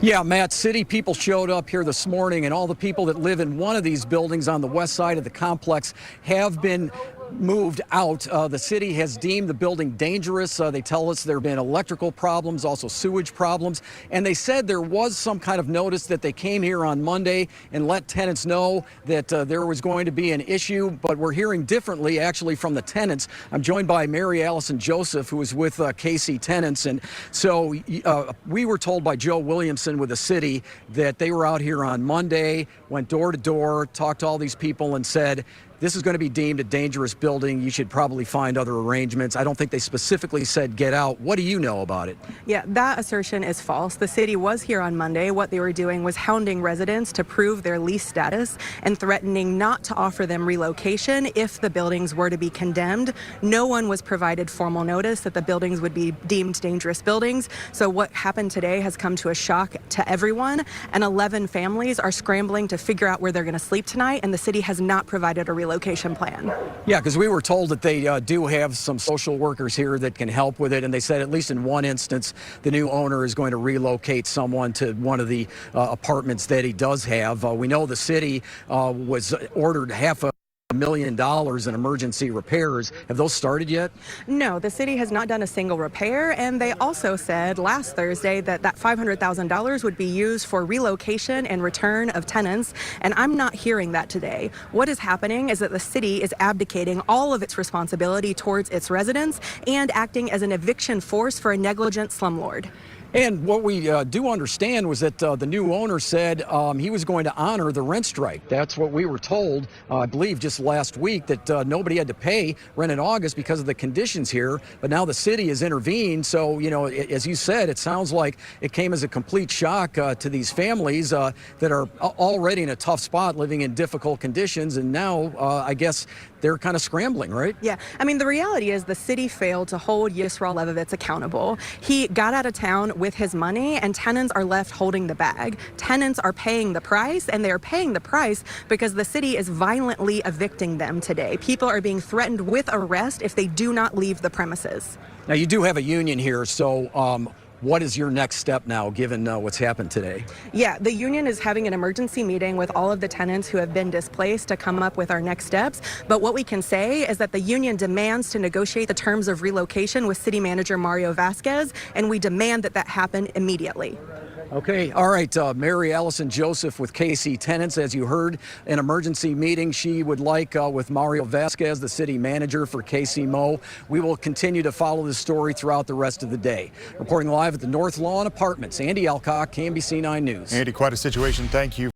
Yeah, Matt, city people showed up here this morning, and all the people that live in one of these buildings on the west side of the complex have been moved out. The city has deemed the building dangerous. They tell us there have been electrical problems, also sewage problems, and they said there was some kind of notice that they came here on Monday and let tenants know that there was going to be an issue, but we're hearing differently actually from the tenants. I'm joined by Mary Allison Joseph, who is with KC Tenants, and so we were told by Joe Williamson with the city that they were out here on Monday, went door to door, talked to all these people and said, this is going to be deemed a dangerous building. You should probably find other arrangements. I don't think they specifically said get out. What do you know about it? Yeah, that assertion is false. The city was here on Monday. What they were doing was hounding residents to prove their lease status and threatening not to offer them relocation if the buildings were to be condemned. No one was provided formal notice that the buildings would be deemed dangerous buildings. So what happened today has come to a shock to everyone, and 11 families are scrambling to figure out where they're going to sleep tonight, and the city has not provided a relocation plan. Yeah, because we were told that they do have some social workers here that can help with it, and they said at least in one instance the new owner is going to relocate someone to one of the apartments that he does have. We know the city was ordered $500,000 in emergency repairs. Have those started yet? No, the city has not done a single repair, and they also said last Thursday that $500,000 would be used for relocation and return of tenants, and I'm not hearing that today. What is happening is that the city is abdicating all of its responsibility towards its residents and acting as an eviction force for a negligent slumlord. And what we do understand was that the new owner said he was going to honor the rent strike. That's what we were told, I believe, just last week, that nobody had to pay rent in August because of the conditions here. But now the city has intervened. So, you know, as you said, it sounds like it came as a complete shock to these families that are already in a tough spot, living in difficult conditions. And now I guess they're kind of scrambling, right? Yeah. I mean, the reality is the city failed to hold Yisrael Levovitz accountable. He got out of town with his money, and tenants are left holding the bag. Tenants are paying the price, and they are paying the price because the city is violently evicting them today. People are being threatened with arrest if they do not leave the premises. Now, you do have a union here, so what is your next step now, given what's happened today? Yeah, the union is having an emergency meeting with all of the tenants who have been displaced to come up with our next steps. But what we can say is that the union demands to negotiate the terms of relocation with City Manager Mario Vasquez, and we demand that that happen immediately. Okay, all right, Mary Allison Joseph with KC Tenants. As you heard, an emergency meeting she would like with Mario Vasquez, the city manager for KC Mo. We will continue to follow this story throughout the rest of the day. Reporting live at the North Lawn Apartments, Andy Alcock, KMBC 9 News. Andy, quite a situation. Thank you.